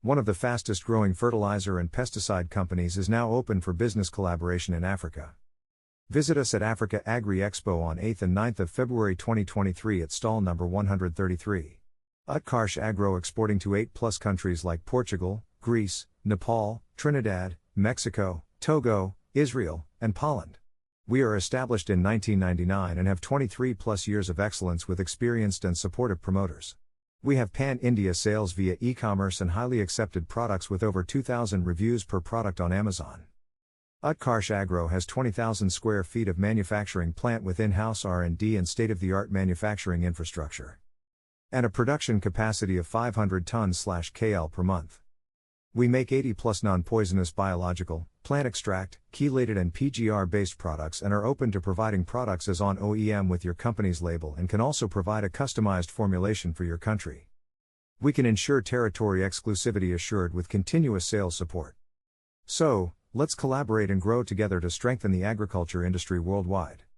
One of the fastest growing fertilizer and pesticide companies is now open for business collaboration in Africa. Visit us at Africa Agri Expo on 8th and 9th of February 2023 at stall number 133. Utkarsh Agro exporting to 8+ countries like Portugal, Greece, Nepal, Trinidad, Mexico, Togo, Israel, and Polland. We are established in 1999 and have 23+ years of excellence with experienced and supportive promoters. We have pan-India sales via e-commerce and highly accepted products with over 2,000 reviews per product on Amazon. Utkarsh Agro has 20,000 square feet of manufacturing plant with in-house R&D and state-of-the-art manufacturing infrastructure, and a production capacity of 500 tons/kl per month. We make 80+ non-poisonous biological, plant extract, chelated and PGR-based products and are open to providing products as on OEM with your company's label and can also provide a customized formulation for your country. We can ensure territory exclusivity assured with continuous sales support. So, let's collaborate and grow together to strengthen the agriculture industry worldwide.